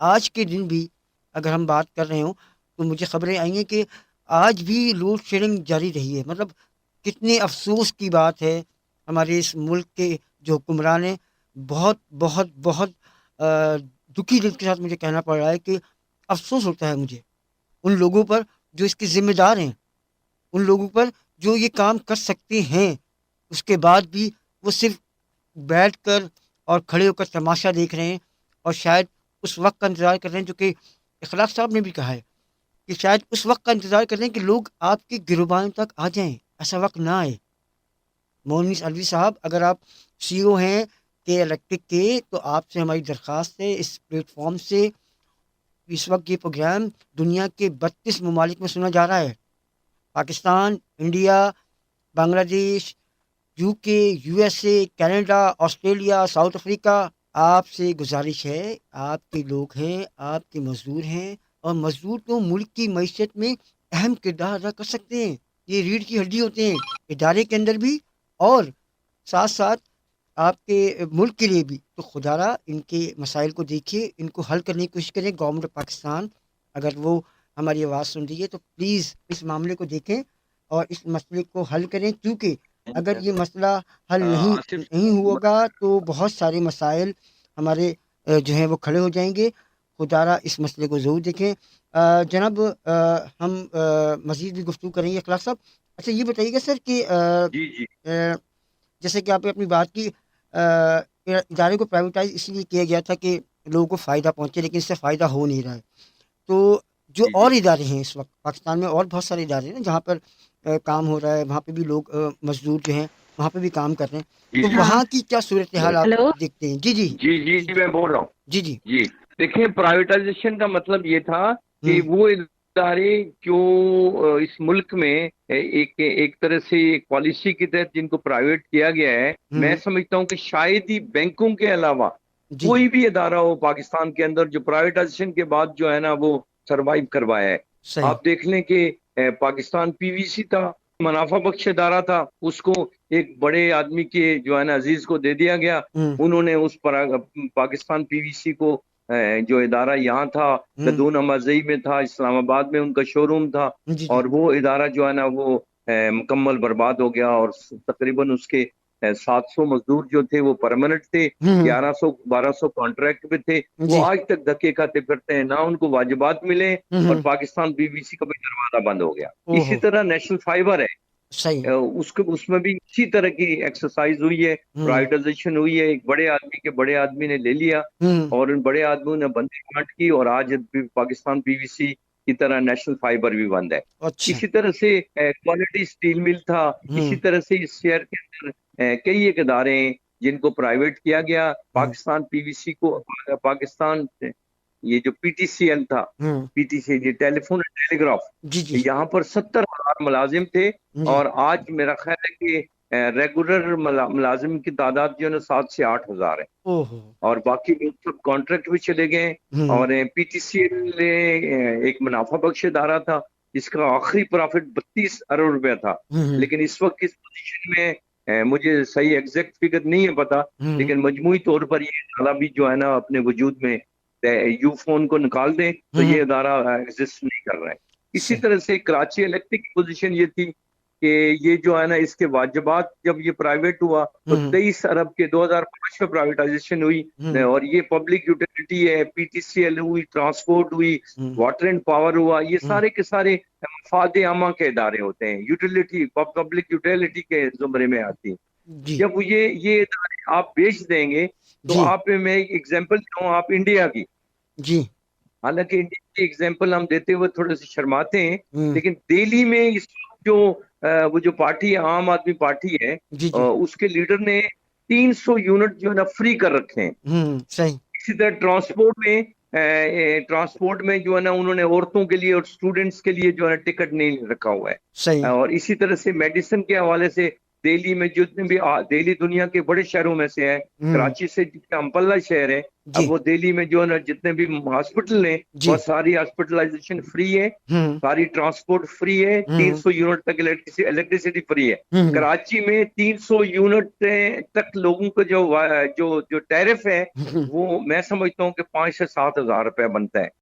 آج کے دن بھی اگر ہم بات کر رہے ہوں تو مجھے خبریں آئی ہیں کہ آج بھی لوڈ شیڈنگ جاری رہی ہے. مطلب کتنے افسوس کی بات ہے. ہمارے اس ملک کے جو حکمران ہیں بہت بہت بہت دکھی دل کے ساتھ مجھے کہنا پڑ رہا ہے کہ افسوس ہوتا ہے مجھے ان لوگوں پر جو اس کے ذمہ دار ہیں, ان لوگوں پر جو یہ کام کر سکتے ہیں, اس کے بعد بھی وہ صرف بیٹھ کر اور کھڑے ہو کر تماشا دیکھ رہے ہیں. اور شاید اس وقت کا انتظار کر رہے ہیں جو کہ اخلاق صاحب نے بھی کہا ہے کہ شاید اس وقت کا انتظار کر رہے ہیں کہ لوگ آپ کی گروبان تک آ جائیں. ایسا وقت نہ آئے. مونس الوی صاحب, اگر آپ سی او ہیں کہ الیکٹرک کے, تو آپ سے ہماری درخواست ہے اس پلیٹ فارم سے. اس وقت یہ پروگرام دنیا کے 32 ممالک میں سنا جا رہا ہے. پاکستان, انڈیا, بنگلہ دیش, یو کے, U S A, Canada, Australia, South Africa. آپ سے گزارش ہے, آپ کے لوگ ہیں, آپ کے مزدور ہیں, اور مزدور تو ملک کی معیشت میں اہم کردار ادا کر سکتے ہیں. یہ ریڑھ کی ہڈی ہوتے ہیں ادارے کے اندر بھی اور ساتھ ساتھ آپ کے ملک کے لیے بھی. تو خدا را ان کے مسائل کو دیکھیے, ان کو حل کرنے کی کوشش کریں. گورنمنٹ آف پاکستان اگر وہ ہماری آواز سن رہی ہے تو پلیز اس معاملے کو دیکھیں اور اس مسئلے کو حل کریں, کیونکہ اگر یہ مسئلہ حل آصف نہیں ہوگا تو بہت سارے مسائل ہمارے جو ہیں وہ کھڑے ہو جائیں گے. خدا را اس مسئلے کو ضرور دیکھیں. جناب ہم مزید بھی گفتگو کریں گے اخلاق صاحب. اچھا یہ بتائیے گا سر کہ جی جی جیسے کہ آپ نے اپنی بات کی, ادارے کو پرائیویٹائز اس لیے کیا گیا تھا کہ لوگوں کو فائدہ پہنچے, لیکن اس سے فائدہ ہو نہیں رہا ہے. تو جو جی اور جی ادارے ہیں اس وقت پاکستان میں, اور بہت سارے ادارے ہیں جہاں پر کام ہو رہا ہے, وہاں پہ بھی لوگ مزدور جو ہیں وہاں پہ بھی کام کر رہے ہیں, جی تو جی وہاں کی کیا صورتحال آپ ہلو. دیکھتے ہیں؟ جی جی جی جی جی جی میں بول رہا ہوں. جی جی. جی دیکھیں, پرائیویٹائزیشن کا مطلب یہ تھا کہ ہوں وہ ادارے جو اس ملک میں ایک طرح سے ایک پالیسی کے تحت جن کو پرائیویٹ کیا گیا ہے, میں ہوں سمجھتا ہوں کہ شاید ہی بینکوں کے علاوہ جی جی کوئی بھی ادارہ ہو پاکستان کے اندر جو پرائیویٹائزیشن کے بعد جو ہے نا وہ سروائیو کروایا ہے. صحیح. آپ دیکھ لیں کہ پاکستان پی وی سی تھا, منافع بخش ادارہ تھا, اس کو ایک بڑے آدمی کے جو ہے نا عزیز کو دے دیا گیا. ہوں انہوں نے اس پر پاکستان پی وی سی کو جو ادارہ یہاں تھا ہوں گدون امازئی میں تھا, اسلام آباد میں ان کا شو روم تھا, جی جی اور وہ ادارہ جو ہے نا وہ مکمل برباد ہو گیا. اور تقریباً اس کے 700 مزدور جو تھے وہ پرماننٹ تھے, ہوں 1100-1200 کانٹریکٹ پہ تھے. جی وہ آج تک دھکے کھاتے پھرتے ہیں, نہ ان کو واجبات ملے, اور ہوں پاکستان پی وی سی کا بھی دروازہ بند ہو گیا. او اسی ہو طرح نیشنل فائبر ہے, صحیح. اس میں بھی اسی طرح کی ایکسرسائز ہوئی ہے, ہوں پرائیویٹائزیشن ہوئی ہے. ایک بڑے آدمی نے لے لیا, ہوں اور ان بڑے آدمیوں نے بندی کاٹ کی, اور آج پاکستان پی وی سی کی طرح نیشنل فائبر بھی بند ہے. اچھا. اسی طرح سے کوالٹی اسٹیل مل تھا, ہوں اسی طرح سے اس شہر کے اندر کئی ایک ادارے ہیں جن کو پرائیویٹ کیا گیا. ہوں پاکستان پی وی سی کو پاکستان یہ جو پی ٹی سی ایل تھا, ہوں P T C telephone and telegraph, جی جی یہاں پر 70,000 ملازم تھے, جی. اور آج میرا خیال ہے کہ ریگولر ملازم کی تعداد جو ہے نا 7 سے 8 ہزار ہے, او ہو. اور باقی لوگ سب کانٹریکٹ بھی چلے گئے. ہوں اور پی ٹی سی ایل ایک منافع بخش ادارہ تھا جس کا آخری پرافٹ 32 ارب روپیہ تھا, ہوں لیکن اس وقت اس پوزیشن میں مجھے صحیح ایگزیکٹ فگر نہیں ہے پتا, ہوں لیکن مجموعی طور پر یہ ادارہ بھی جو ہے نا اپنے وجود میں یو فون کو نکال دیں تو یہ ہوں ادارہ ایگزسٹ نہیں کر رہا ہے. اسی صحیح. طرح سے کراچی الیکٹرک کی پوزیشن یہ تھی کہ یہ جو ہے نا اس کے واجبات جب یہ پرائیویٹ ہوا تو ہوں 23 ارب کے 2005 میں پرائیویٹائزیشن ہوئی, ہوں اور یہ پبلک یوٹیلٹی ہے, پی ٹی سی ایل ہوئی, ٹرانسپورٹ ہوئی, ہوں واٹر اینڈ پاور ہوا, یہ ہوں سارے کے سارے مفاد عامہ کے ادارے ہوتے ہیں, یوٹیلٹی پبلک یوٹیلٹی کے زمرے میں آتی ہیں. جی جب یہ ادارے آپ بیچ دیں گے تو جی آپ میں ایک ایگزامپل دوں, آپ انڈیا کی, جی. حالانکہ انڈیا کی ایگزامپل ہم دیتے ہوئے تھوڑے سے شرماتے ہیں, ہوں لیکن دہلی میں اس وقت جو وہ جو پارٹی ہے, عام آدمی پارٹی ہے, جی جی. اس کے لیڈر نے 300 یونٹ جو ہے نا فری کر رکھے ہیں. صحیح. اسی طرح ٹرانسپورٹ میں جو ہے نا انہوں نے عورتوں کے لیے اور اسٹوڈنٹس کے لیے جو ہے نا ٹکٹ نہیں رکھا ہوا ہے. صحیح. اور اسی طرح سے میڈیسن کے حوالے سے دہلی میں جتنے بھی دہلی دنیا کے بڑے شہروں میں سے ہے، کراچی سے امپلہ شہر ہے، جی اب وہ دہلی میں جو ہے نا جتنے بھی ہاسپٹل ہیں جی وہ ساری ہاسپٹلائزیشن فری ہے، ہوں ساری ٹرانسپورٹ فری ہے، 300 یونٹ تک الیکٹریسٹی فری ہے۔ ہوں کراچی میں 300 یونٹ تک لوگوں کو جو ٹیرف ہے ہوں وہ میں سمجھتا ہوں کہ 5 سے 7 ہزار روپے بنتا ہے۔